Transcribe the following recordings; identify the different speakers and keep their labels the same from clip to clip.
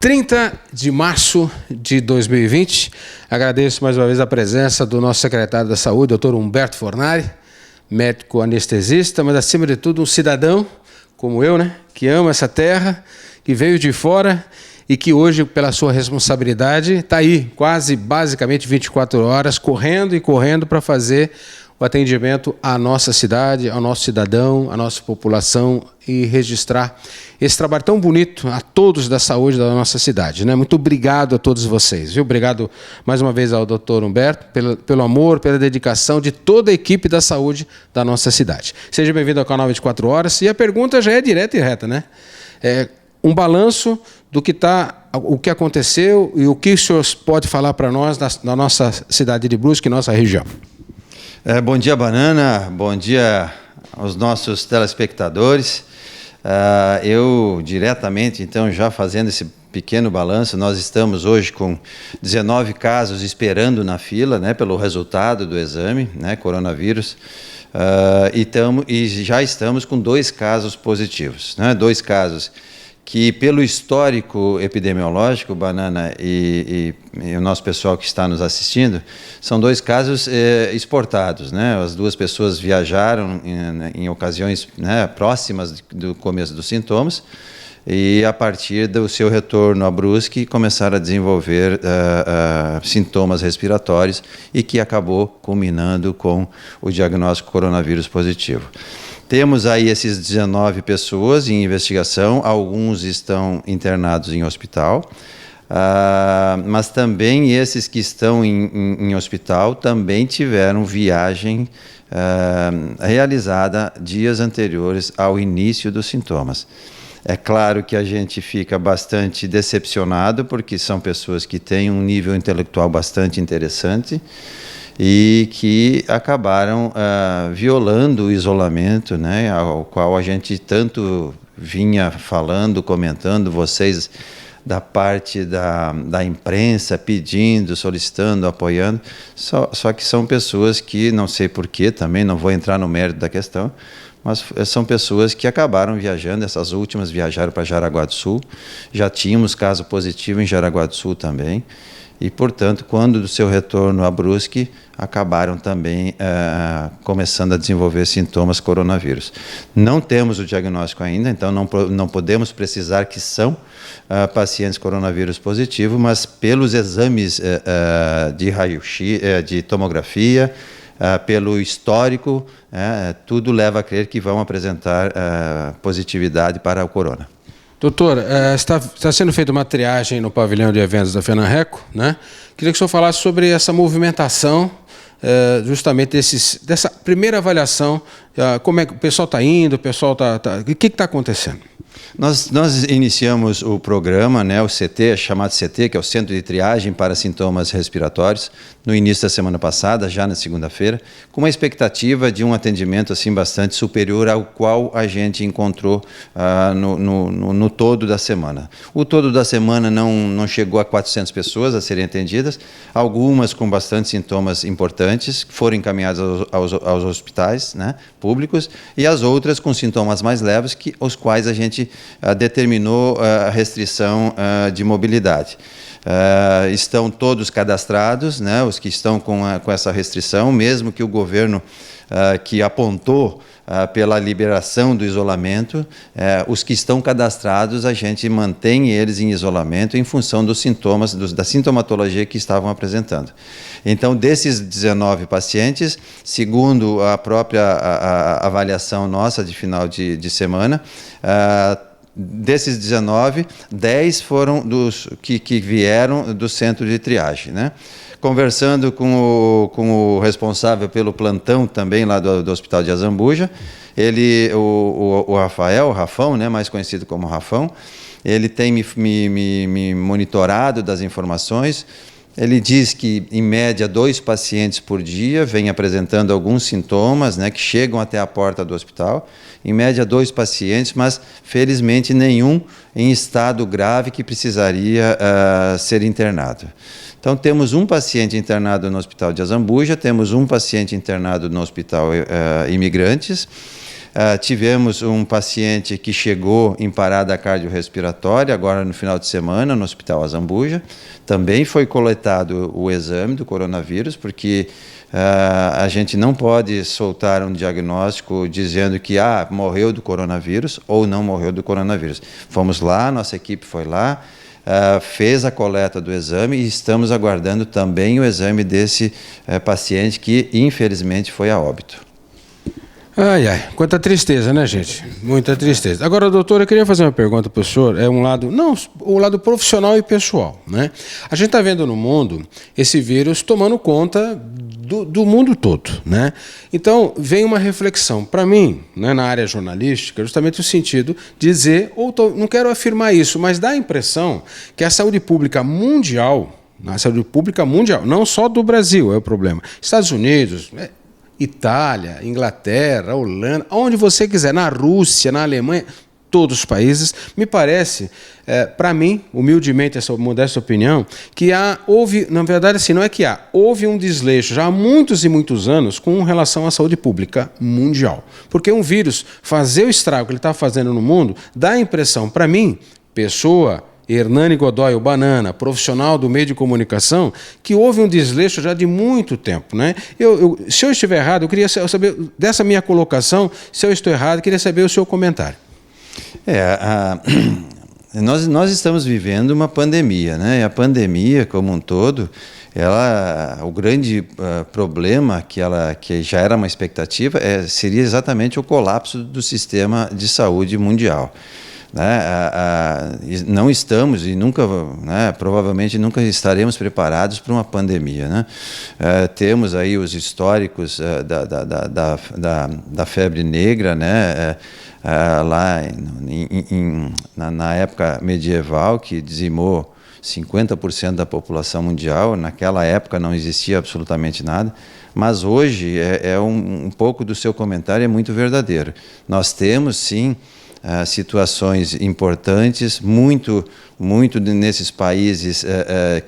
Speaker 1: 30 de março de 2020, agradeço mais uma vez a presença do nosso secretário da Saúde, Dr. Humberto Fornari, médico anestesista, mas acima de tudo um cidadão como eu, né, que ama essa terra, que veio de fora e que hoje, pela sua responsabilidade, está aí quase, basicamente 24 horas, correndo e correndo para fazer o atendimento à nossa cidade, ao nosso cidadão, à nossa população e registrar esse trabalho tão bonito a todos da saúde da nossa cidade, né? Muito obrigado a todos vocês, viu? Obrigado mais uma vez ao Dr. Humberto pelo amor, pela dedicação de toda a equipe da saúde da nossa cidade. Seja bem-vindo ao canal 24 Horas e a pergunta já é direta e reta, né? Um balanço do que o que aconteceu e o que o senhor pode falar para nós na nossa cidade de Brusque, nossa região.
Speaker 2: Bom dia, Banana. Bom dia aos nossos telespectadores. Eu, diretamente, então, já fazendo esse pequeno balanço, nós estamos hoje com 19 casos esperando na fila, né, pelo resultado do exame, né, coronavírus, e já estamos com 2 casos positivos, né, 2 casos que, pelo histórico epidemiológico, Banana e o nosso pessoal que está nos assistindo, são 2 casos exportados, né? As 2 pessoas viajaram em ocasiões, né, próximas do começo dos sintomas e, a partir do seu retorno a Brusque, começaram a desenvolver sintomas respiratórios e que acabou culminando com o diagnóstico coronavírus positivo. Temos aí esses 19 pessoas em investigação, alguns estão internados em hospital, mas também esses que estão em hospital também tiveram viagem realizada dias anteriores ao início dos sintomas. É claro que a gente fica bastante decepcionado, porque são pessoas que têm um nível intelectual bastante interessante, e que acabaram violando o isolamento, né, ao qual a gente tanto vinha falando, comentando, vocês da parte da imprensa pedindo, solicitando, apoiando, só que são pessoas que, não sei porquê, também não vou entrar no mérito da questão, mas são pessoas que acabaram viajando, essas últimas viajaram para Jaraguá do Sul, já tínhamos caso positivo em Jaraguá do Sul também, e, portanto, quando do seu retorno a Brusque, acabaram também começando a desenvolver sintomas coronavírus. Não temos o diagnóstico ainda, então não podemos precisar que são pacientes coronavírus positivo, mas pelos exames de raio-x, de tomografia, pelo histórico, tudo leva a crer que vão apresentar positividade para o corona.
Speaker 1: Doutor, está sendo feita uma triagem no pavilhão de eventos da Fenanreco, né? Queria que o senhor falasse sobre essa movimentação, justamente dessa primeira avaliação, como é que o pessoal está indo, o pessoal o que está acontecendo?
Speaker 2: Nós iniciamos o programa, né, o CT, chamado CT, que é o Centro de Triagem para Sintomas Respiratórios, no início da semana passada, já na segunda-feira, com uma expectativa de um atendimento assim, bastante superior ao qual a gente encontrou no todo da semana. O todo da semana não chegou a 400 pessoas a serem atendidas, algumas com bastante sintomas importantes, foram encaminhadas aos hospitais, né, públicos, e as outras com sintomas mais leves, os quais a gente determinou a restrição de mobilidade. Estão todos cadastrados, né, os que estão com essa restrição, mesmo que o governo que apontou pela liberação do isolamento, os que estão cadastrados, a gente mantém eles em isolamento em função dos sintomas, da sintomatologia que estavam apresentando. Então, desses 19 pacientes, segundo a própria avaliação nossa de final de semana, desses 19, 10 foram dos que vieram do centro de triagem, né? Conversando com o responsável pelo plantão também lá do Hospital de Azambuja, o Rafão, né, mais conhecido como Rafão, ele tem me monitorado das informações. Ele diz que, em média, 2 pacientes por dia vêm apresentando alguns sintomas, né, que chegam até a porta do hospital. Em média, 2 pacientes, mas, felizmente, nenhum em estado grave que precisaria ser internado. Então, temos um paciente internado no Hospital de Azambuja, temos um paciente internado no Hospital Imigrantes, Tivemos um paciente que chegou em parada cardiorrespiratória, agora no final de semana, no Hospital Azambuja. Também foi coletado o exame do coronavírus, porque a gente não pode soltar um diagnóstico dizendo que morreu do coronavírus ou não morreu do coronavírus. Fomos lá, nossa equipe foi lá, fez a coleta do exame e estamos aguardando também o exame desse paciente que, infelizmente, foi a óbito.
Speaker 1: Ai, ai, quanta tristeza, né, gente? Muita tristeza. Agora, doutor, eu queria fazer uma pergunta para o senhor, o lado profissional e pessoal, né? A gente está vendo no mundo esse vírus tomando conta do mundo todo, né? Então, vem uma reflexão para mim, né, na área jornalística, justamente o sentido de dizer, não quero afirmar isso, mas dá a impressão que a saúde pública mundial, não só do Brasil é o problema, Estados Unidos, Itália, Inglaterra, Holanda, onde você quiser, na Rússia, na Alemanha, todos os países, me parece, para mim, humildemente, essa modesta opinião, que houve, na verdade, assim, não é que houve um desleixo já há muitos e muitos anos com relação à saúde pública mundial. Porque um vírus fazer o estrago que ele está fazendo no mundo, dá a impressão, para mim, pessoa, Hernani Godoy, o Banana, profissional do meio de comunicação, que houve um desleixo já de muito tempo, né? Se eu estiver errado, eu queria saber, dessa minha colocação, se eu estou errado, eu queria saber o seu comentário.
Speaker 2: Nós estamos vivendo uma pandemia, né? E a pandemia, como um todo, o grande problema que já era uma expectativa seria exatamente o colapso do sistema de saúde mundial. Não estamos e nunca, provavelmente nunca estaremos preparados para uma pandemia, né? Temos aí os históricos da febre negra, né? Lá na época medieval, que dizimou 50% da população mundial. Naquela época não existia absolutamente nada, mas hoje um pouco do seu comentário é muito verdadeiro. Nós temos sim situações importantes, muito nesses países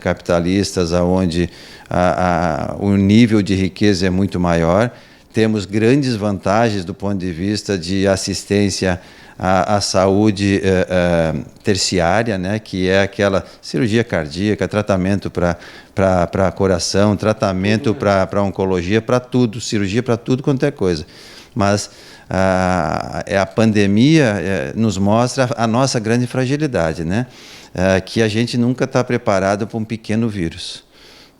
Speaker 2: capitalistas, onde o nível de riqueza é muito maior. Temos grandes vantagens do ponto de vista de assistência à saúde terciária, né, que é aquela cirurgia cardíaca, tratamento para coração, tratamento para oncologia, para tudo, cirurgia para tudo quanto é coisa. Mas a pandemia nos mostra a nossa grande fragilidade, né? Que a gente nunca está preparado para um pequeno vírus.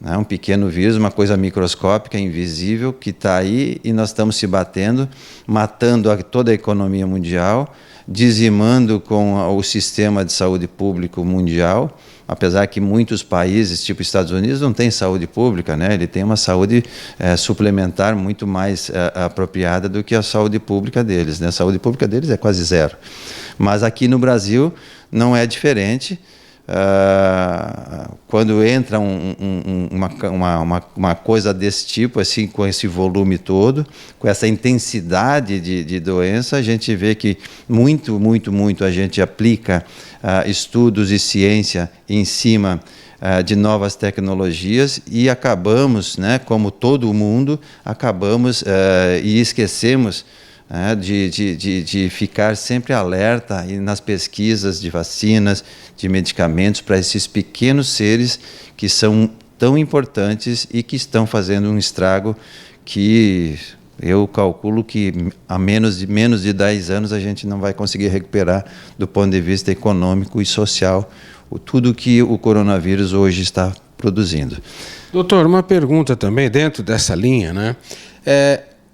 Speaker 2: Né? Um pequeno vírus, uma coisa microscópica, invisível, que está aí e nós estamos se batendo, matando toda a economia mundial, dizimando com o sistema de saúde público mundial, apesar que muitos países, tipo Estados Unidos, não têm saúde pública, né? Ele tem uma saúde suplementar muito mais apropriada do que a saúde pública deles, né? A saúde pública deles é quase zero. Mas aqui no Brasil não é diferente. Quando entra uma coisa desse tipo, assim, com esse volume todo, com essa intensidade de doença, a gente vê que muito a gente aplica estudos e ciência em cima de novas tecnologias e acabamos, né, como todo mundo, e esquecemos de ficar sempre alerta nas pesquisas de vacinas, de medicamentos para esses pequenos seres que são tão importantes e que estão fazendo um estrago que eu calculo que a menos de 10 anos a gente não vai conseguir recuperar do ponto de vista econômico e social tudo que o coronavírus hoje está produzindo.
Speaker 1: Doutor, uma pergunta também dentro dessa linha, né?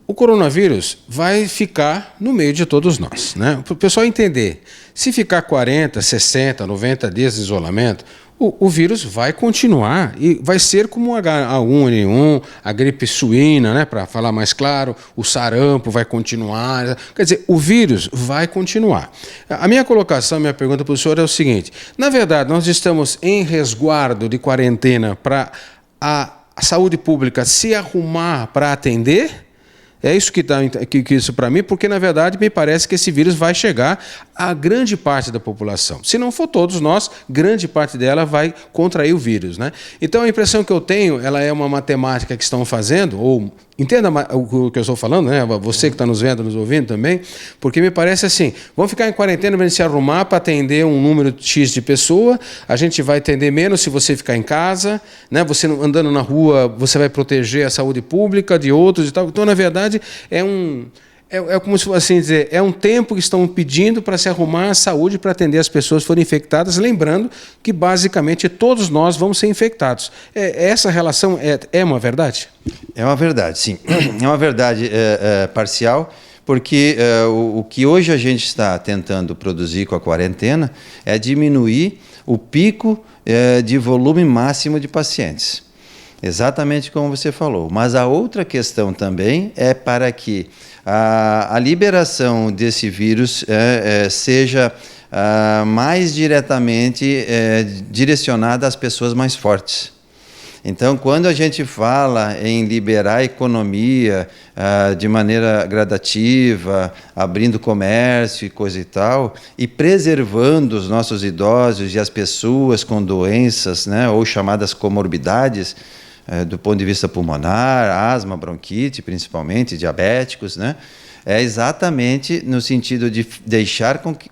Speaker 1: O coronavírus vai ficar no meio de todos nós, né? Para o pessoal entender, se ficar 40, 60, 90 dias de isolamento, o vírus vai continuar e vai ser como o H1N1, a gripe suína, né? Para falar mais claro, o sarampo vai continuar. Quer dizer, o vírus vai continuar. A minha colocação, minha pergunta para o senhor é o seguinte: na verdade, nós estamos em resguardo de quarentena para a saúde pública se arrumar para atender? É isso que isso para mim, porque na verdade me parece que esse vírus vai chegar a grande parte da população. Se não for todos nós, grande parte dela vai contrair o vírus, né? Então a impressão que eu tenho, ela é uma matemática que estão fazendo, ou Entenda o que eu estou falando, né? Você que está nos vendo, nos ouvindo também, porque me parece assim, vamos ficar em quarentena, vamos se arrumar para atender um número X de pessoa, a gente vai atender menos se você ficar em casa, né? Você andando na rua, você vai proteger a saúde pública de outros e tal. Então, na verdade, é como se fosse assim dizer, é um tempo que estão pedindo para se arrumar a saúde para atender as pessoas que forem infectadas, lembrando que basicamente todos nós vamos ser infectados. Essa relação é uma verdade?
Speaker 2: É uma verdade, sim. É uma verdade parcial, porque o que hoje a gente está tentando produzir com a quarentena é diminuir o pico de volume máximo de pacientes. Exatamente como você falou. Mas a outra questão também é para que a liberação desse vírus seja mais diretamente direcionada às pessoas mais fortes. Então, quando a gente fala em liberar a economia de maneira gradativa, abrindo comércio e coisa e tal, e preservando os nossos idosos e as pessoas com doenças, né, ou chamadas comorbidades, do ponto de vista pulmonar, asma, bronquite, principalmente, diabéticos, né? É exatamente no sentido de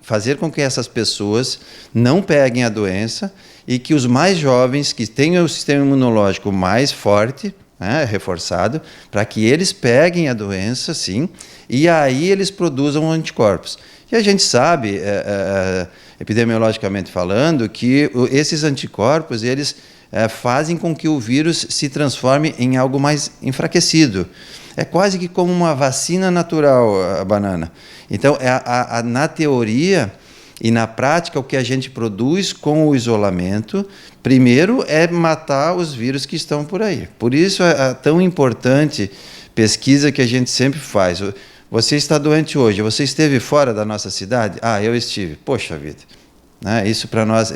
Speaker 2: fazer com que essas pessoas não peguem a doença e que os mais jovens, que tenham o sistema imunológico mais forte, né, reforçado, para que eles peguem a doença, sim, e aí eles produzam anticorpos. E a gente sabe, epidemiologicamente falando, que esses anticorpos, eles fazem com que o vírus se transforme em algo mais enfraquecido. É quase que como uma vacina natural, a banana. Então, na teoria e na prática, o que a gente produz com o isolamento, primeiro é matar os vírus que estão por aí. Por isso é tão importante pesquisa que a gente sempre faz. Você está doente hoje, você esteve fora da nossa cidade? Ah, eu estive. Poxa vida. Né? Isso para nós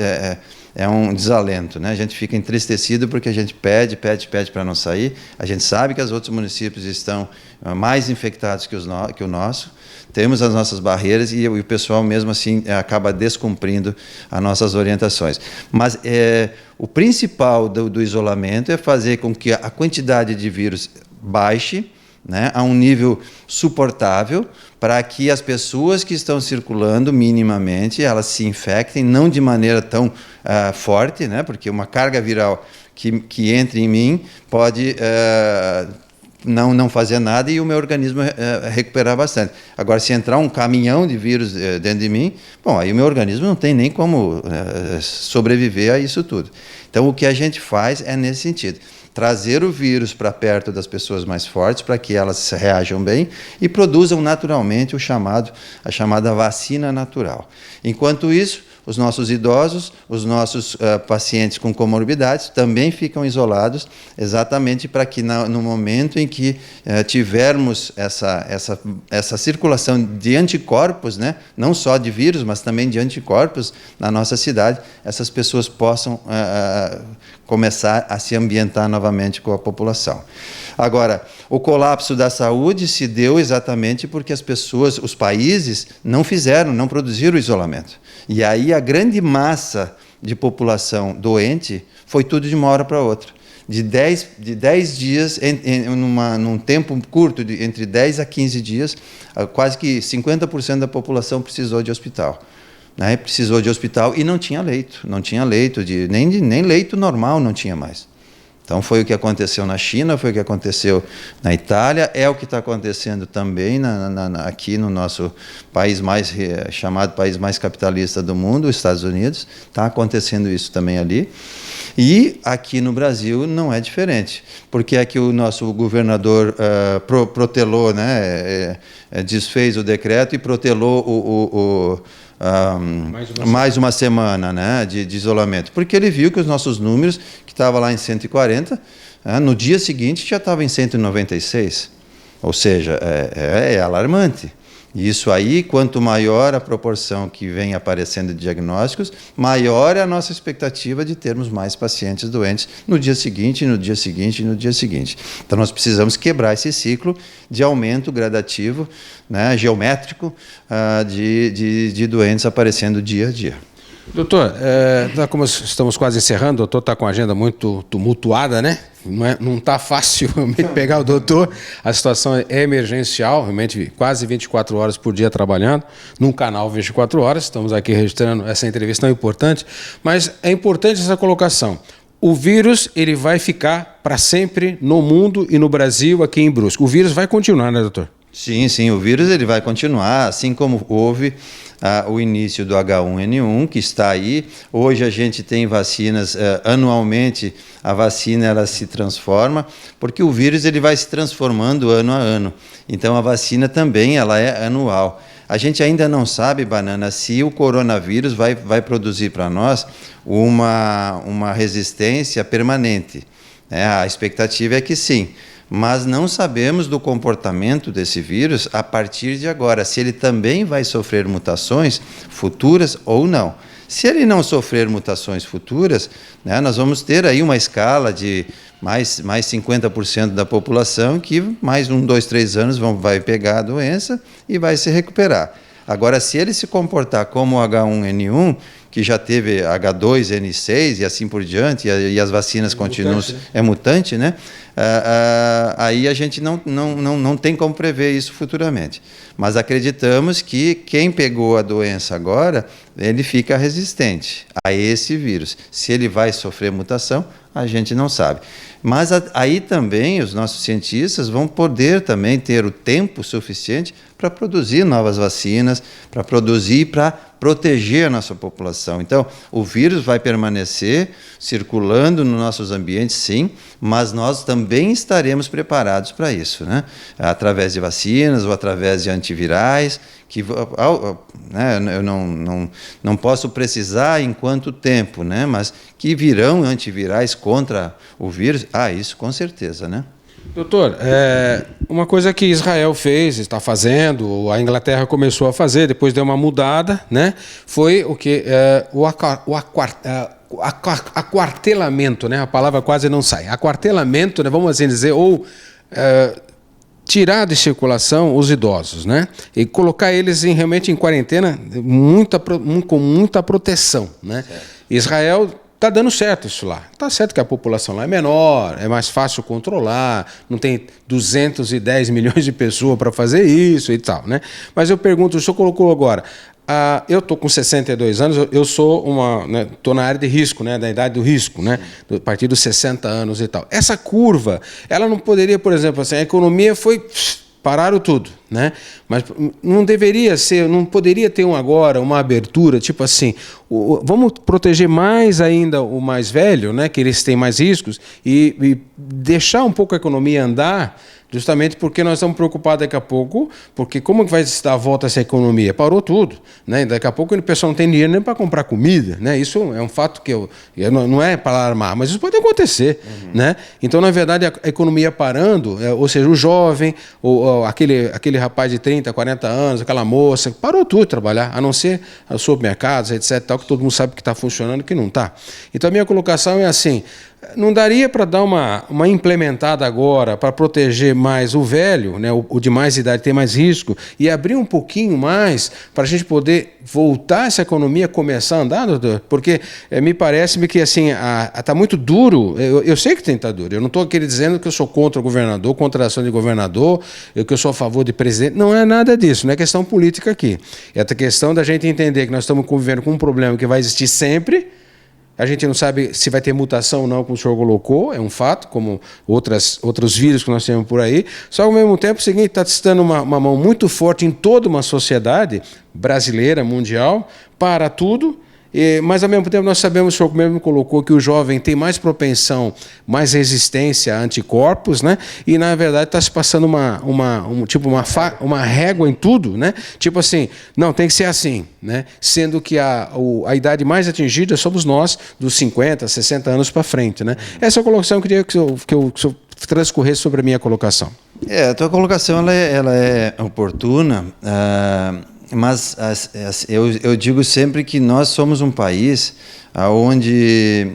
Speaker 2: é um desalento, né? A gente fica entristecido porque a gente pede para não sair. A gente sabe que os outros municípios estão mais infectados que o nosso. Temos as nossas barreiras e o pessoal mesmo assim acaba descumprindo as nossas orientações. Mas o principal do isolamento é fazer com que a quantidade de vírus baixe, né, a um nível suportável, para que as pessoas que estão circulando minimamente, elas se infectem, não de maneira tão forte, né, porque uma carga viral que entre em mim pode não fazer nada e o meu organismo recuperar bastante. Agora, se entrar um caminhão de vírus dentro de mim, bom, aí o meu organismo não tem nem como sobreviver a isso tudo. Então, o que a gente faz é nesse sentido. Trazer o vírus para perto das pessoas mais fortes para que elas reajam bem e produzam naturalmente a chamada vacina natural. Enquanto isso, os nossos idosos, os nossos pacientes com comorbidades também ficam isolados, exatamente para que no momento em que tivermos essa circulação de anticorpos, né, não só de vírus, mas também de anticorpos na nossa cidade, essas pessoas possam começar a se ambientar novamente com a população. Agora, o colapso da saúde se deu exatamente porque as pessoas, os países, não produziram o isolamento. E aí a grande massa de população doente foi tudo de uma hora para outra. De 10 dias, num tempo curto, entre 10 a 15 dias, quase que 50% da população precisou de hospital. Né? Precisou de hospital e não tinha leito. Não tinha leito, nem leito normal não tinha mais. Então, foi o que aconteceu na China, foi o que aconteceu na Itália, é o que está acontecendo também aqui no nosso país chamado país mais capitalista do mundo, os Estados Unidos. Está acontecendo isso também ali. E aqui no Brasil não é diferente, porque aqui o nosso governador protelou, né, desfez o decreto e protelou mais uma semana, né, de isolamento, porque ele viu que os nossos números, que estavam lá em 140, no dia seguinte já estava em 196, ou seja, é alarmante. E isso aí, quanto maior a proporção que vem aparecendo de diagnósticos, maior é a nossa expectativa de termos mais pacientes doentes no dia seguinte, no dia seguinte, no dia seguinte. Então, nós precisamos quebrar esse ciclo de aumento gradativo, né, geométrico, de doentes aparecendo dia a dia.
Speaker 1: Doutor, como estamos quase encerrando, o doutor está com a agenda muito tumultuada, né? Não está fácil pegar o doutor, a situação é emergencial, realmente quase 24 horas por dia trabalhando, num canal 24 horas, estamos aqui registrando essa entrevista tão importante, mas é importante essa colocação. O vírus ele vai ficar para sempre no mundo e no Brasil, aqui em Brusque. O vírus vai continuar, né, doutor?
Speaker 2: Sim, o vírus ele vai continuar, assim como houve o início do H1N1, que está aí. Hoje a gente tem vacinas, anualmente a vacina ela se transforma, porque o vírus ele vai se transformando ano a ano. Então a vacina também ela é anual. A gente ainda não sabe, Banana, se o coronavírus vai produzir para nós uma resistência permanente. A expectativa é que sim. Mas não sabemos do comportamento desse vírus a partir de agora, se ele também vai sofrer mutações futuras ou não. Se ele não sofrer mutações futuras, nós vamos ter aí uma escala de mais 50% da população que mais 1, 2, 3 anos vai pegar a doença e vai se recuperar. Agora, se ele se comportar como o H1N1, que já teve H2N6 e assim por diante, e as vacinas continuam... É mutante, né? Aí a gente não tem como prever isso futuramente. Mas acreditamos que quem pegou a doença agora, ele fica resistente a esse vírus. Se ele vai sofrer mutação, a gente não sabe. Mas aí também os nossos cientistas vão poder também ter o tempo suficiente para produzir novas vacinas, para proteger a nossa população. Então, o vírus vai permanecer circulando nos nossos ambientes, sim, mas nós também estaremos preparados para isso, né? Através de vacinas ou através de antivirais, que eu não posso precisar em quanto tempo, né? Mas que virão antivirais contra o vírus, isso com certeza, né?
Speaker 1: Doutor, uma coisa que Israel fez, está fazendo, a Inglaterra começou a fazer, depois deu uma mudada, né? Foi o que o aquartelamento, né? A palavra quase não sai. Aquartelamento, né? Vamos assim dizer, ou tirar de circulação os idosos, né? E colocar eles realmente em quarentena com muita proteção, né? Certo. Israel está dando certo isso lá. Está certo que a população lá é menor, é mais fácil controlar, não tem 210 milhões de pessoas para fazer isso e tal, né? Mas eu pergunto, o senhor colocou agora, eu estou com 62 anos, eu sou estou na área de risco, né, da idade do risco, né, a partir dos 60 anos e tal. Essa curva, ela não poderia, por exemplo, assim, a economia pararam tudo, né? Mas não deveria ser, não poderia ter agora uma abertura, tipo assim, vamos proteger mais ainda o mais velho, né? Que eles têm mais riscos e deixar um pouco a economia andar, justamente porque nós estamos preocupados daqui a pouco, porque como que vai se dar a volta a essa economia? Parou tudo, né? Daqui a pouco o pessoal não tem dinheiro nem para comprar comida, né? Isso é um fato que não é para alarmar, mas isso pode acontecer, né? Então, na verdade, a economia parando, ou seja, o jovem, ou aquele rapaz de 30, 40 anos, aquela moça, parou tudo de trabalhar, a não ser os supermercados, etc., tal, que todo mundo sabe que está funcionando e que não está. Então, a minha colocação é assim, não daria para dar uma implementada agora para proteger mais o velho, né, o de mais idade, tem mais risco, e abrir um pouquinho mais para a gente poder voltar essa economia a começar a andar, doutor? Porque me parece-me que assim, está muito duro, eu sei que tem que estar duro, eu não estou aqui dizendo que eu sou contra o governador, contra a ação de governador, que eu sou a favor de presidente, não é nada disso, não é questão política aqui. É a questão da gente entender que nós estamos convivendo com um problema que vai existir sempre. A gente não sabe se vai ter mutação ou não, como o senhor colocou, é um fato, como outros vírus que nós temos por aí. Só que, ao mesmo tempo, o seguinte, está dando uma mão muito forte em toda uma sociedade brasileira, mundial, para tudo. Mas, ao mesmo tempo, nós sabemos, o senhor mesmo colocou, que o jovem tem mais propensão, mais resistência a anticorpos, né? E, na verdade, está se passando uma régua em tudo, né? Tipo assim, não, tem que ser assim, né? Sendo que a idade mais atingida somos nós, dos 50, 60 anos para frente, né? Essa é a colocação que eu queria que o senhor transcorresse sobre a minha colocação.
Speaker 2: A tua colocação ela é oportuna, Mas eu digo sempre que nós somos um país onde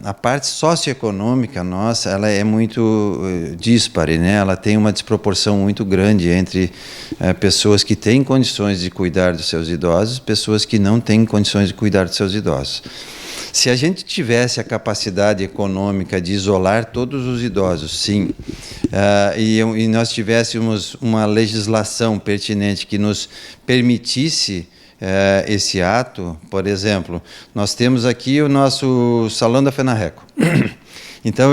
Speaker 2: a parte socioeconômica nossa ela é muito díspare, né? Ela tem uma desproporção muito grande entre pessoas que têm condições de cuidar dos seus idosos e pessoas que não têm condições de cuidar dos seus idosos. Se a gente tivesse a capacidade econômica de isolar todos os idosos, sim, e nós tivéssemos uma legislação pertinente que nos permitisse esse ato, por exemplo, nós temos aqui o nosso Salão da FENARRECO. Então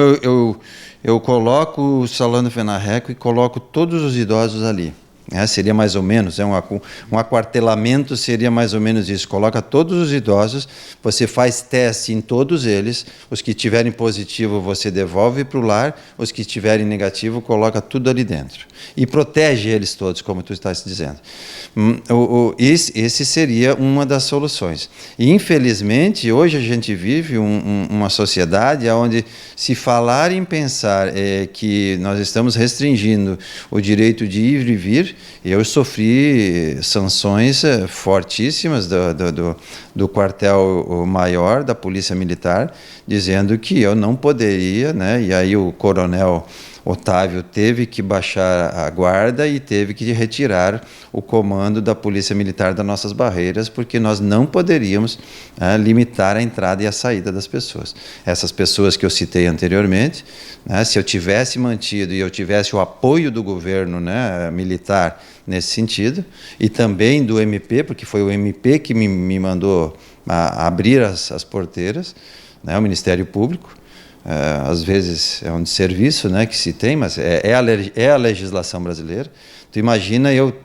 Speaker 2: eu coloco o Salão da FENARRECO e coloco todos os idosos ali. Seria mais ou menos, um aquartelamento seria mais ou menos isso. Coloca todos os idosos, você faz teste em todos eles, os que tiverem positivo você devolve para o lar, os que tiverem negativo coloca tudo ali dentro. E protege eles todos, como tu estás dizendo. Esse seria uma das soluções. E infelizmente, hoje a gente vive uma sociedade onde se falar em pensar que nós estamos restringindo o direito de ir e vir. Eu sofri sanções fortíssimas do quartel-maior da Polícia Militar, dizendo que eu não poderia, né? E aí o coronel Otávio teve que baixar a guarda e teve que retirar o comando da Polícia Militar das nossas barreiras, porque nós não poderíamos limitar a entrada e a saída das pessoas. Essas pessoas que eu citei anteriormente, né, se eu tivesse mantido e eu tivesse o apoio do governo, né, militar nesse sentido, e também do MP, porque foi o MP que me mandou abrir as porteiras, né, o Ministério Público. Às vezes é um desserviço, né, que se tem, mas é a legislação brasileira. Tu imagina eu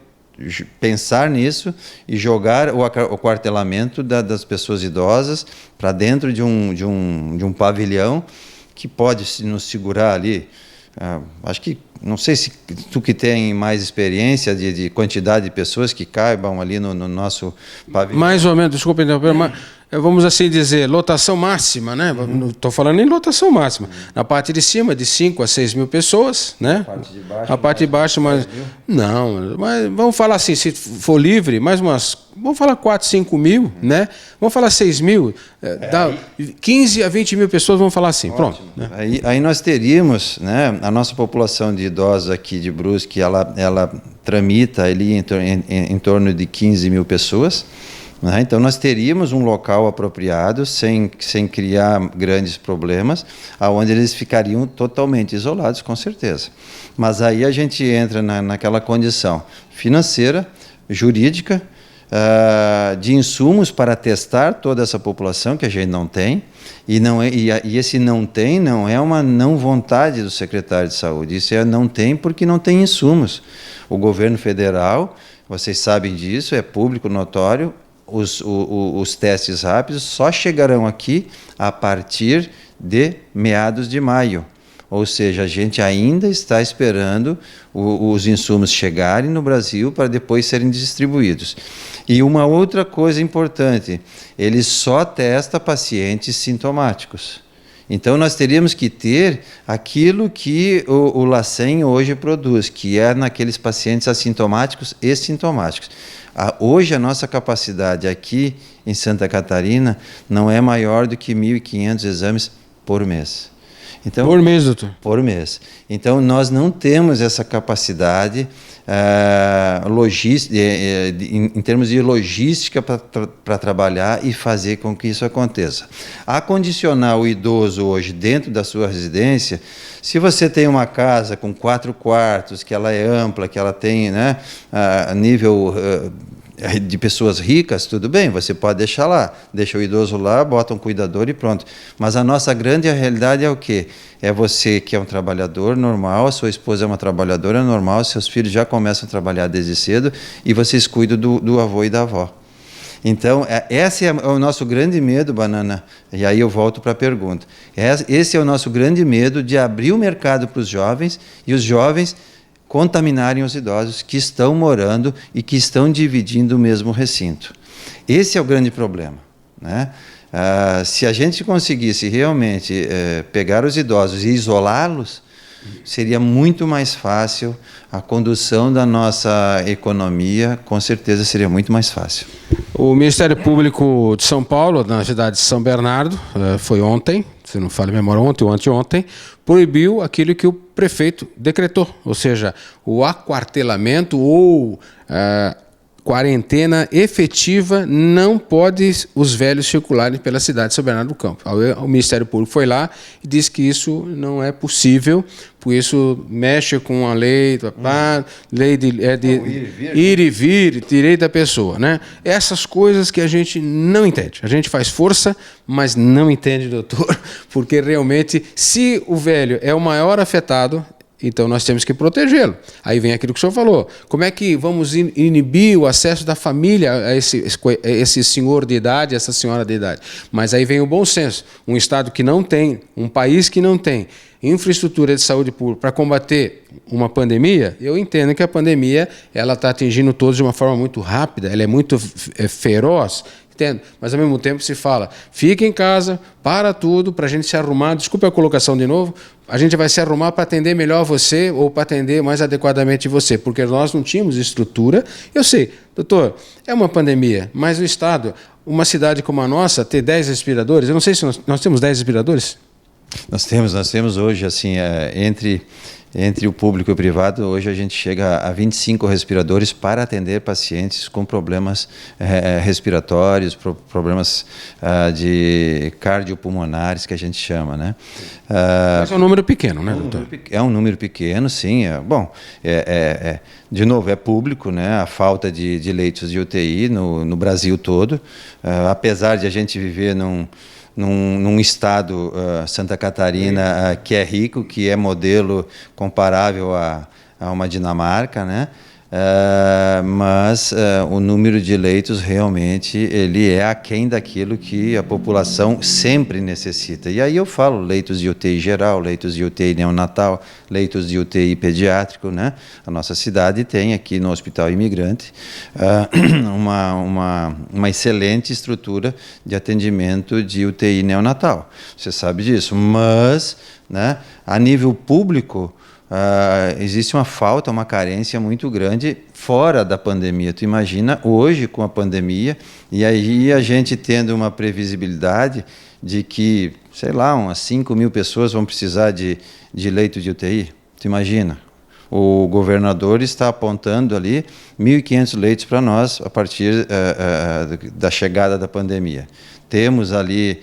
Speaker 2: pensar nisso e jogar o quartelamento das pessoas idosas para dentro de um pavilhão que pode nos segurar ali. Acho que, não sei se tu que tem mais experiência de quantidade de pessoas que caibam ali no nosso pavilhão.
Speaker 1: Mais ou menos, desculpa interromper, mas vamos assim dizer, lotação máxima, né? Estou falando em lotação máxima. Na parte de cima, de 5 a 6 mil pessoas, né? A parte de baixo, mas não, mas vamos falar assim, se for livre, mais umas, vamos falar 4, 5 mil, né? Vamos falar 6 mil, dá 15 a 20 mil pessoas, vamos falar assim, pronto. Né?
Speaker 2: Aí nós teríamos, né, a nossa população de idosos aqui de Brusque, ela tramita ali em torno de 15 mil pessoas. Então, nós teríamos um local apropriado, sem criar grandes problemas, onde eles ficariam totalmente isolados, com certeza. Mas aí a gente entra naquela condição financeira, jurídica, de insumos para testar toda essa população, que a gente não tem, e esse não é uma não vontade do secretário de saúde, isso não tem porque não tem insumos. O governo federal, vocês sabem disso, é público, notório. Os testes rápidos só chegarão aqui a partir de meados de maio. Ou seja, a gente ainda está esperando os insumos chegarem no Brasil para depois serem distribuídos. E uma outra coisa importante, ele só testa pacientes sintomáticos. Então, nós teríamos que ter aquilo que o LACEN hoje produz, que é naqueles pacientes assintomáticos e sintomáticos. Hoje, a nossa capacidade aqui em Santa Catarina não é maior do que 1.500 exames por mês. Então,
Speaker 1: por mês, doutor?
Speaker 2: Por mês. Então, nós não temos essa capacidade em termos de logística para trabalhar e fazer com que isso aconteça. Acondicionar o idoso hoje dentro da sua residência, se você tem uma casa com 4 quartos, que ela é ampla, que ela tem, né, nível de pessoas ricas, tudo bem, você pode deixar lá, deixa o idoso lá, bota um cuidador e pronto. Mas a nossa grande realidade é o quê? É você que é um trabalhador normal, a sua esposa é uma trabalhadora normal, seus filhos já começam a trabalhar desde cedo e vocês cuidam do avô e da avó. Então, esse é o nosso grande medo, Banana, e aí eu volto para a pergunta. Esse é o nosso grande medo de abrir o mercado para os jovens e os jovens contaminarem os idosos que estão morando e que estão dividindo o mesmo recinto. Esse é o grande problema, né? Se a gente conseguisse realmente pegar os idosos e isolá-los, seria muito mais fácil a condução da nossa economia, com certeza seria muito mais fácil.
Speaker 1: O Ministério Público de São Paulo, na cidade de São Bernardo, foi ontem, se não falha a memória, ontem ou anteontem, proibiu aquilo que o prefeito decretou, ou seja, o aquartelamento ou quarentena efetiva, não pode os velhos circularem pela cidade de São Bernardo do Campo. O Ministério Público foi lá e disse que isso não é possível, por isso mexe com a lei, lei de ir e vir, direito da pessoa, né? Essas coisas que a gente não entende. A gente faz força, mas não entende, doutor, porque realmente, se o velho é o maior afetado, então nós temos que protegê-lo. Aí vem aquilo que o senhor falou. Como é que vamos inibir o acesso da família a esse senhor de idade, essa senhora de idade? Mas aí vem o bom senso. Um estado que não tem, um país que não tem infraestrutura de saúde pública para combater uma pandemia, eu entendo que a pandemia ela está atingindo todos de uma forma muito rápida, ela é muito feroz. Entendo. Mas ao mesmo tempo se fala, fica em casa, para tudo, para a gente se arrumar, desculpe a colocação de novo, a gente vai se arrumar para atender melhor você ou para atender mais adequadamente você, porque nós não tínhamos estrutura. Eu sei, doutor, é uma pandemia, mas o Estado, uma cidade como a nossa, ter 10 respiradores, eu não sei se nós temos 10 respiradores?
Speaker 2: Nós temos hoje, assim, entre o público e o privado, hoje a gente chega a 25 respiradores para atender pacientes com problemas respiratórios, problemas de cardiopulmonares, que a gente chama, né?
Speaker 1: Mas é um número pequeno, né, doutor?
Speaker 2: É um número pequeno, sim. De novo, é público, né? A falta de leitos de UTI no Brasil todo. Apesar de a gente viver num estado, Santa Catarina, que é rico, que é modelo comparável a uma Dinamarca, né? Mas o número de leitos realmente ele é aquém daquilo que a população sempre necessita. E aí eu falo leitos de UTI geral, leitos de UTI neonatal, leitos de UTI pediátrico, né? A nossa cidade tem aqui no Hospital Imigrante uma excelente estrutura de atendimento de UTI neonatal. Você sabe disso, mas, né, a nível público, existe uma falta, uma carência muito grande fora da pandemia. Tu imagina hoje com a pandemia, e aí a gente tendo uma previsibilidade de que, sei lá, umas 5.000 pessoas vão precisar de leito de UTI. Tu imagina? O governador está apontando ali 1.500 leitos para nós a partir da chegada da pandemia. Temos ali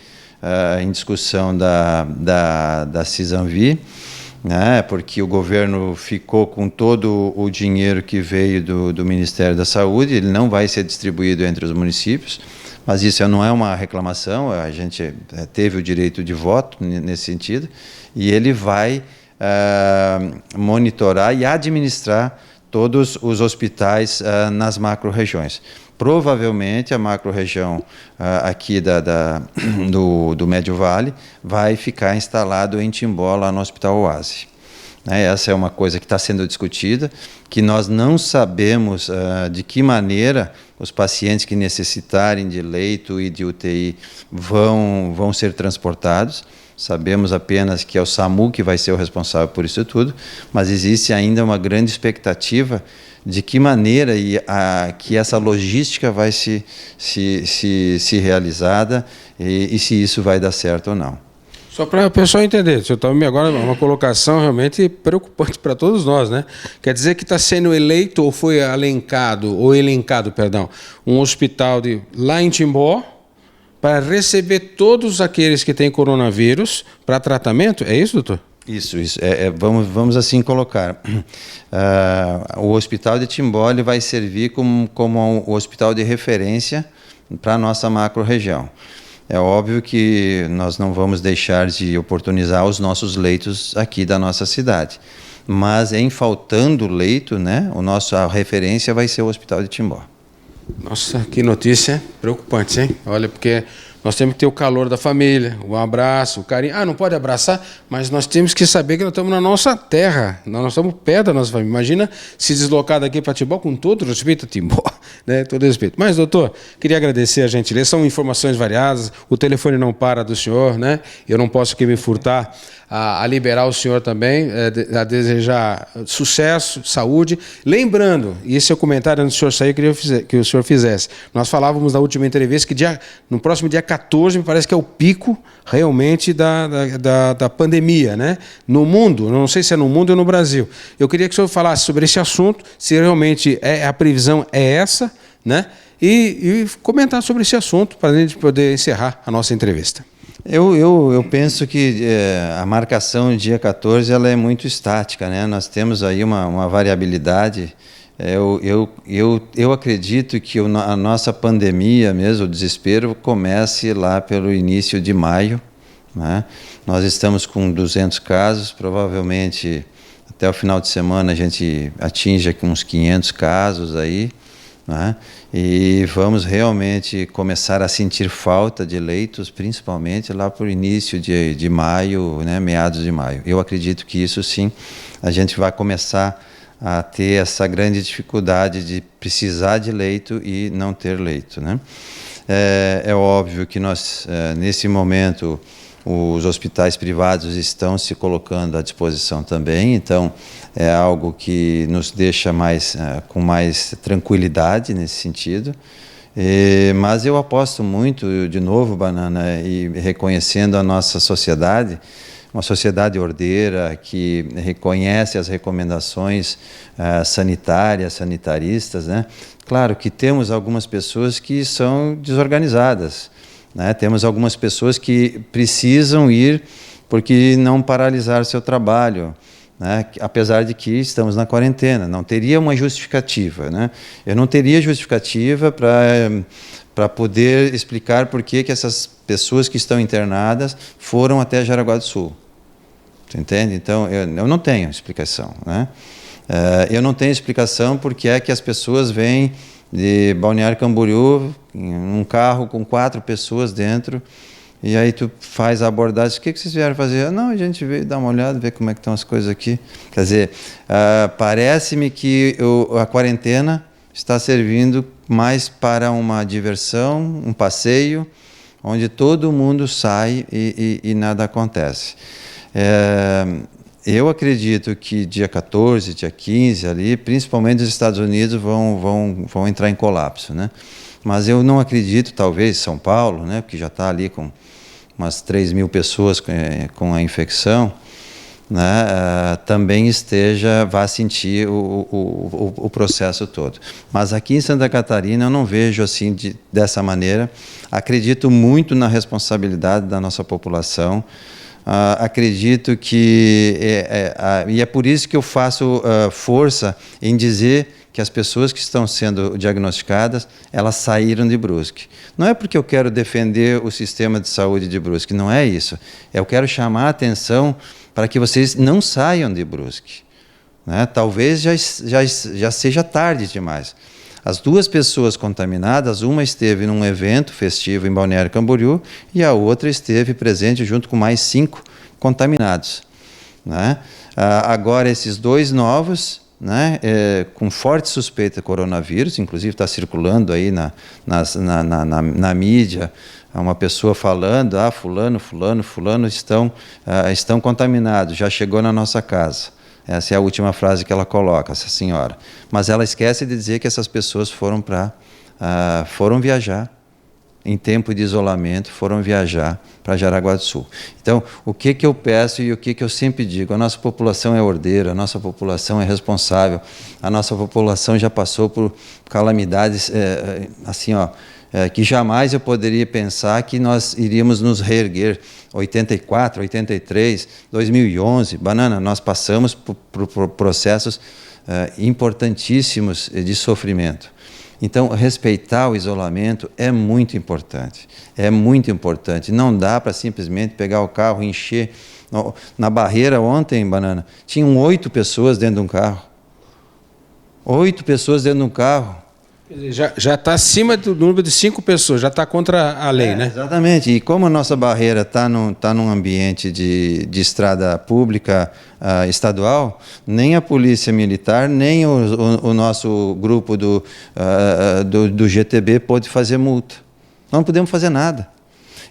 Speaker 2: em discussão da Cisanvi, né, porque o governo ficou com todo o dinheiro que veio do Ministério da Saúde, ele não vai ser distribuído entre os municípios, mas isso não é uma reclamação, a gente teve o direito de voto nesse sentido, e ele vai monitorar e administrar todos os hospitais nas macro-regiões. Provavelmente a macro-região aqui do Médio Vale vai ficar instalado em Timbó, lá no Hospital Oase. Essa é uma coisa que está sendo discutida, que nós não sabemos de que maneira os pacientes que necessitarem de leito e de UTI vão ser transportados. Sabemos apenas que é o SAMU que vai ser o responsável por isso tudo, mas existe ainda uma grande expectativa de que maneira que essa logística vai se realizada e se isso vai dar certo ou não.
Speaker 1: Só para o pessoal entender, o senhor está agora uma colocação realmente preocupante para todos nós, né? Quer dizer que está sendo eleito ou foi elencado, um hospital lá em Timbó para receber todos aqueles que têm coronavírus para tratamento? É isso, doutor?
Speaker 2: Isso. Vamos assim colocar. O Hospital de Timbó ele vai servir como o hospital de referência para a nossa macro-região. É óbvio que nós não vamos deixar de oportunizar os nossos leitos aqui da nossa cidade. Mas em faltando leito, né, a referência vai ser o Hospital de Timbó.
Speaker 1: Nossa, que notícia preocupante, hein? Olha, porque nós temos que ter o calor da família, o abraço, o carinho. Não pode abraçar, mas nós temos que saber que nós estamos na nossa terra, nós estamos perto da nossa família. Imagina se deslocar daqui para Timbó com todo respeito a Timbó. né? Todo respeito. Mas, doutor, queria agradecer a gentileza. São informações variadas, o telefone não para do senhor, né? Eu não posso aqui me furtar a liberar o senhor também, a desejar sucesso, saúde. Lembrando, e esse é o comentário antes do senhor sair, eu queria que o senhor fizesse. Nós falávamos na última entrevista que no próximo dia 14, me parece que é o pico realmente da pandemia, né? No mundo, não sei se é no mundo ou no Brasil. Eu queria que o senhor falasse sobre esse assunto, se realmente a previsão é essa, né? E comentar sobre esse assunto para a gente poder encerrar a nossa entrevista.
Speaker 2: Eu penso que a marcação dia 14 ela é muito estática, né? Nós temos aí uma variabilidade. Eu acredito que a nossa pandemia mesmo, o desespero, comece lá pelo início de maio, né? Nós estamos com 200 casos, provavelmente até o final de semana a gente atinge aqui uns 500 casos aí, né? E vamos realmente começar a sentir falta de leitos, principalmente lá por início de maio, né, meados de maio. Eu acredito que isso sim, a gente vai começar a ter essa grande dificuldade de precisar de leito e não ter leito, né? É óbvio que nós, nesse momento, os hospitais privados estão se colocando à disposição também, então é algo que nos deixa com mais tranquilidade nesse sentido. Mas eu aposto muito, de novo, Banana, e reconhecendo a nossa sociedade, uma sociedade ordeira que reconhece as recomendações sanitárias, sanitaristas, né? Claro que temos algumas pessoas que são desorganizadas, né? Temos algumas pessoas que precisam ir porque não paralisar seu trabalho, né? Apesar de que estamos na quarentena, não teria uma justificativa, né? Eu não teria justificativa para poder explicar por que essas pessoas que estão internadas foram até Jaraguá do Sul. Você entende? Então, eu não tenho explicação, né? Eu não tenho explicação porque é que as pessoas vêm de Balneário Camboriú, em um carro com 4 pessoas dentro, e aí tu faz a abordagem, o que vocês vieram fazer? Não, a gente veio dar uma olhada, ver como é que estão as coisas aqui. Quer dizer, parece-me que a quarentena está servindo mais para uma diversão, um passeio, onde todo mundo sai e nada acontece. Eu acredito que dia 14, dia 15, ali, principalmente os Estados Unidos vão entrar em colapso, né? Mas eu não acredito, talvez São Paulo, né, que já está ali com umas 3.000 pessoas com a infecção, né, também vá sentir o processo todo. Mas aqui em Santa Catarina eu não vejo assim dessa maneira. Acredito muito na responsabilidade da nossa população. Acredito que e é por isso que eu faço força em dizer que as pessoas que estão sendo diagnosticadas, elas saíram de Brusque. Não é porque eu quero defender o sistema de saúde de Brusque, não é isso. Eu quero chamar a atenção para que vocês não saiam de Brusque, né? Talvez já seja tarde demais. As 2 pessoas contaminadas, uma esteve num evento festivo em Balneário Camboriú e a outra esteve presente junto com mais 5 contaminados, né? Agora, esses 2 novos, né, com forte suspeita de coronavírus, inclusive está circulando aí na mídia, uma pessoa falando, fulano estão contaminados, já chegou na nossa casa. Essa é a última frase que ela coloca, essa senhora. Mas ela esquece de dizer que essas pessoas foram viajar, em tempo de isolamento, foram viajar para Jaraguá do Sul. Então, o que eu peço e o que eu sempre digo, a nossa população é ordeira, a nossa população é responsável, a nossa população já passou por calamidades, que jamais eu poderia pensar que nós iríamos nos reerguer. 84, 83, 2011, Banana, nós passamos por processos importantíssimos de sofrimento. Então, respeitar o isolamento é muito importante. É muito importante. Não dá para simplesmente pegar o carro e encher. Na Barreira ontem, Banana, tinham 8 pessoas dentro de um carro. 8 pessoas dentro de um carro.
Speaker 1: Já está acima do número de 5 pessoas, já está contra a lei, né?
Speaker 2: Exatamente. E como a nossa barreira está num ambiente de estrada pública estadual, nem a Polícia Militar, nem o nosso grupo do GTB pôde fazer multa. Nós não podemos fazer nada.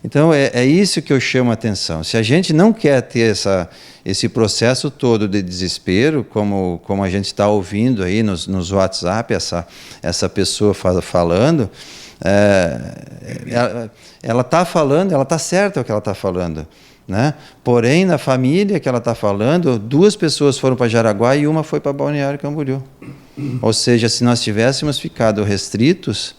Speaker 2: Então, é isso que eu chamo a atenção. Se a gente não quer ter esse processo todo de desespero, como a gente está ouvindo aí nos WhatsApp, essa pessoa falando, ela está falando, ela está certa o que ela está falando. Né? Porém, na família que ela está falando, 2 pessoas foram para Jaraguá e uma foi para Balneário Camboriú. Ou seja, se nós tivéssemos ficado restritos,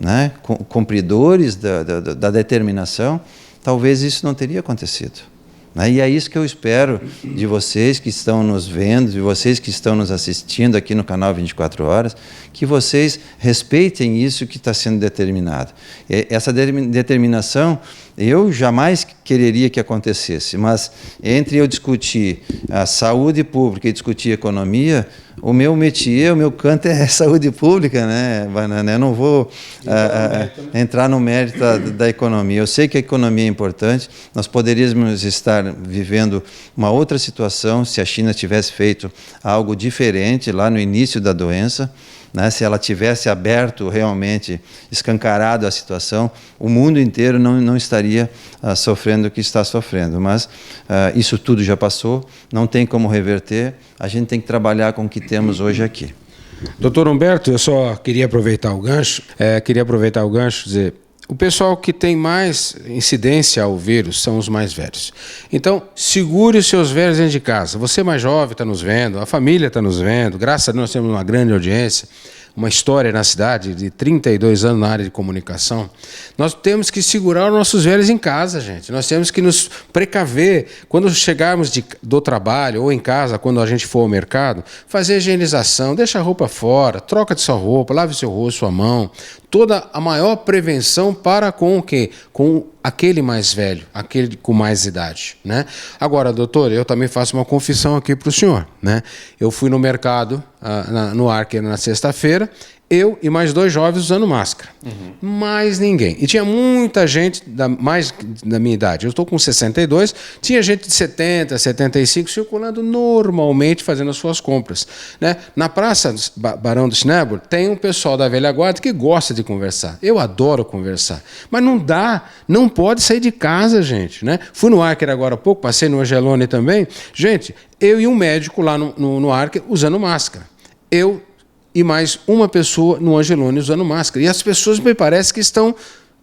Speaker 2: né, cumpridores da determinação, talvez isso não teria acontecido. Né? E é isso que eu espero de vocês que estão nos vendo, de vocês que estão nos assistindo aqui no canal 24 Horas, que vocês respeitem isso que está sendo determinado. Essa determinação, eu jamais quereria que acontecesse, mas entre eu discutir a saúde pública e discutir economia, o meu métier, o meu canto é saúde pública, né, Banana? Eu não vou entrar no mérito da economia. Eu sei que a economia é importante, nós poderíamos estar vivendo uma outra situação se a China tivesse feito algo diferente lá no início da doença, né? Se ela tivesse aberto realmente, escancarado a situação, o mundo inteiro não estaria sofrendo o que está sofrendo. Mas isso tudo já passou, não tem como reverter, a gente tem que trabalhar com o que temos hoje aqui.
Speaker 1: Doutor Humberto, eu só queria aproveitar o gancho, dizer, o pessoal que tem mais incidência ao vírus são os mais velhos. Então, segure os seus velhos dentro de casa. Você mais jovem está nos vendo, a família está nos vendo, graças a Deus nós temos uma grande audiência, uma história na cidade de 32 anos na área de comunicação. Nós temos que segurar os nossos velhos em casa, gente. Nós temos que nos precaver. Quando chegarmos do trabalho ou em casa, quando a gente for ao mercado, fazer higienização, deixa a roupa fora, troca de sua roupa, lave seu rosto, sua mão. Toda a maior prevenção para com o quê? Com aquele mais velho, aquele com mais idade, né? Agora, doutor, eu também faço uma confissão aqui para o senhor, né? Eu fui no mercado, no Arque na sexta-feira, eu e mais 2 jovens usando máscara. Mais ninguém. E tinha muita gente mais da minha idade. Eu estou com 62, tinha gente de 70, 75 circulando normalmente fazendo as suas compras. Né? Na Praça Barão do Schnebel tem um pessoal da velha guarda que gosta de conversar. Eu adoro conversar. Mas não pode sair de casa, gente. Né? Fui no Arque agora há pouco, passei no Angelone também. Gente, eu e um médico lá no Arque usando máscara. Eu e mais uma pessoa no Angelone usando máscara. E as pessoas me parece que estão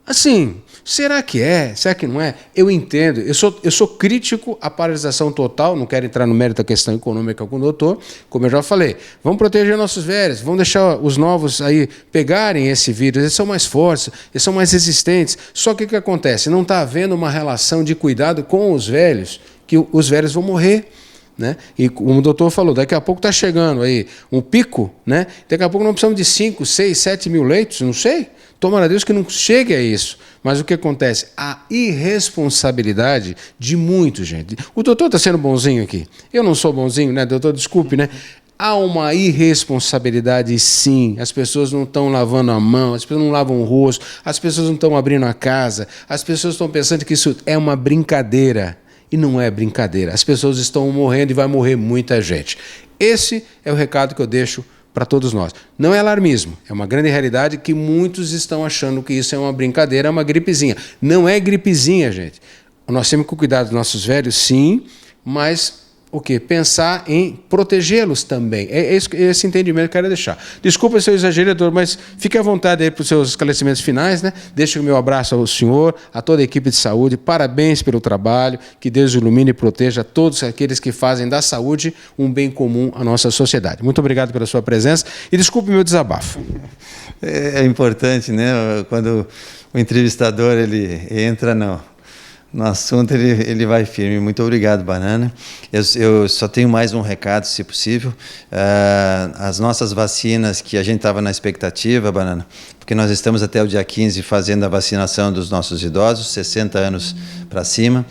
Speaker 1: assim, será que é? Será que não é? Eu entendo, eu sou crítico à paralisação total, não quero entrar no mérito da questão econômica com o doutor, como eu já falei, vamos proteger nossos velhos, vamos deixar os novos aí pegarem esse vírus, eles são mais fortes, eles são mais resistentes. Só que o que acontece? Não está havendo uma relação de cuidado com os velhos, que os velhos vão morrer. Né? E como o doutor falou, daqui a pouco está chegando aí um pico, né? Daqui a pouco não precisamos de 5, 6, 7 mil leitos, não sei. Tomara a Deus que não chegue a isso. Mas o que acontece? A irresponsabilidade de muitos, gente. O doutor está sendo bonzinho aqui. Eu não sou bonzinho, né, doutor? Desculpe, né? Há uma irresponsabilidade, sim. As pessoas não estão lavando a mão, as pessoas não lavam o rosto, as pessoas não estão abrindo a casa, as pessoas estão pensando que isso é uma brincadeira. E não é brincadeira. As pessoas estão morrendo e vai morrer muita gente. Esse é o recado que eu deixo para todos nós. Não é alarmismo, é uma grande realidade que muitos estão achando que isso é uma brincadeira, é uma gripezinha. Não é gripezinha, gente. Nós temos que cuidar dos nossos velhos, sim, mas o quê? Pensar em protegê-los também. É esse entendimento que eu quero deixar. Desculpa se eu exagerei, doutor, mas fique à vontade aí para os seus esclarecimentos finais, né? Deixo o meu abraço ao senhor, a toda a equipe de saúde. Parabéns pelo trabalho. Que Deus ilumine e proteja todos aqueles que fazem da saúde um bem comum à nossa sociedade. Muito obrigado pela sua presença e desculpe o meu desabafo.
Speaker 2: É importante, né? Quando o entrevistador ele entra no assunto, ele vai firme. Muito obrigado, Banana. Eu só tenho mais um recado, se possível. As nossas vacinas, que a gente estava na expectativa, Banana, porque nós estamos até o dia 15 fazendo a vacinação dos nossos idosos, 60 anos para cima.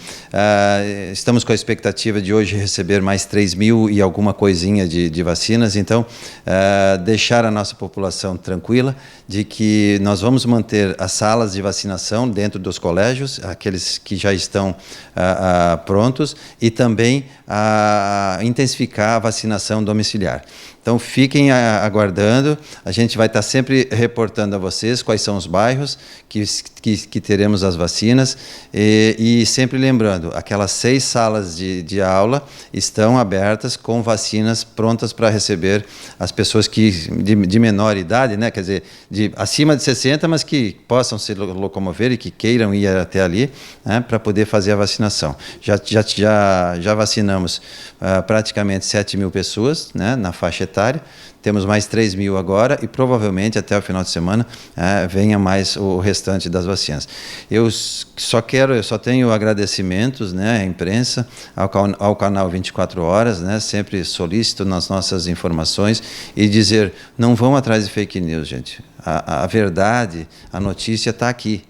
Speaker 2: Estamos com a expectativa de hoje receber mais 3.000 e alguma coisinha de vacinas, então deixar a nossa população tranquila de que nós vamos manter as salas de vacinação dentro dos colégios, aqueles que já estão prontos, e também intensificar a vacinação domiciliar. Então fiquem aguardando, a gente vai estar sempre reportando a vocês quais são os bairros que teremos as vacinas e sempre lembrando, aquelas 6 salas de aula estão abertas com vacinas prontas para receber as pessoas de menor idade, né? Quer dizer, acima de 60, mas que possam se locomover e que queiram ir até ali, né? Para poder fazer a vacinação. Já vacinamos praticamente 7.000 pessoas, né? Na faixa etária. Temos mais 3.000 agora e provavelmente até o final de semana venha mais o restante das vacinas. Eu só tenho agradecimentos, né, à imprensa, ao canal 24 Horas, né, sempre solícito nas nossas informações e dizer, não vão atrás de fake news, gente. A verdade, a notícia está aqui.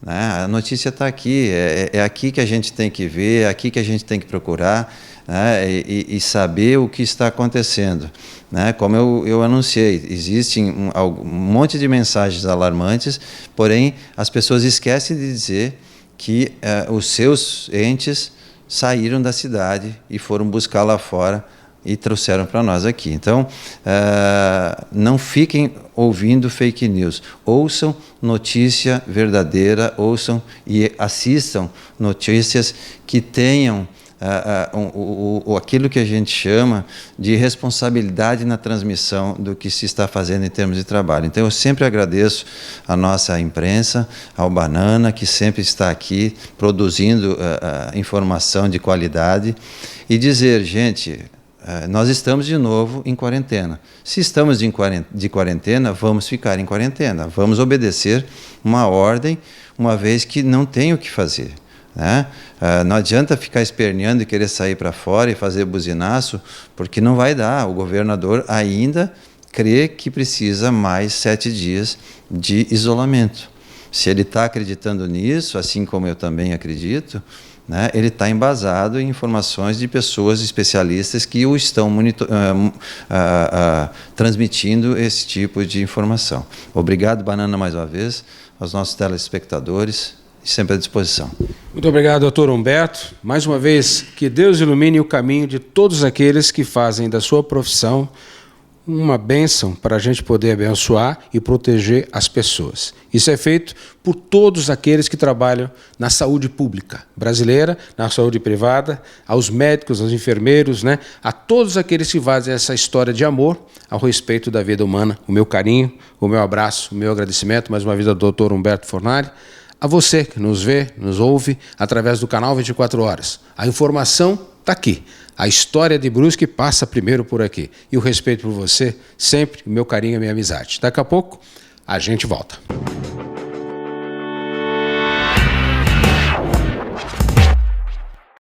Speaker 2: A notícia está aqui, é aqui que a gente tem que ver, é aqui que a gente tem que procurar, né, e saber o que está acontecendo. Né? Como eu anunciei, existem um monte de mensagens alarmantes, porém as pessoas esquecem de dizer que os seus entes saíram da cidade e foram buscar lá fora e trouxeram para nós aqui. Então, não fiquem ouvindo fake news. Ouçam notícia verdadeira, ouçam e assistam notícias que tenham aquilo que a gente chama de responsabilidade na transmissão do que se está fazendo em termos de trabalho. Então, eu sempre agradeço a nossa imprensa, ao Banana, que sempre está aqui produzindo informação de qualidade, e dizer, gente, nós estamos de novo em quarentena. Se estamos de quarentena, vamos ficar em quarentena. Vamos obedecer uma ordem, uma vez que não tem o que fazer. Né? Não adianta ficar esperneando e querer sair para fora e fazer buzinaço, porque não vai dar. O governador ainda crê que precisa mais 7 dias de isolamento. Se ele está acreditando nisso, assim como eu também acredito, né, ele está embasado em informações de pessoas especialistas que o estão transmitindo esse tipo de informação. Obrigado, Banana, mais uma vez, aos nossos telespectadores, sempre à disposição.
Speaker 1: Muito obrigado, doutor Humberto. Mais uma vez, que Deus ilumine o caminho de todos aqueles que fazem da sua profissão uma bênção para a gente poder abençoar e proteger as pessoas. Isso é feito por todos aqueles que trabalham na saúde pública brasileira, na saúde privada, aos médicos, aos enfermeiros, né? A todos aqueles que fazem essa história de amor ao respeito da vida humana. O meu carinho, o meu abraço, o meu agradecimento, mais uma vez ao doutor Humberto Fornari. A você que nos vê, nos ouve, através do canal 24 Horas. A informação está aqui. A história de Brusque passa primeiro por aqui. E o respeito por você, sempre, o meu carinho e a minha amizade. Daqui a pouco, a gente volta.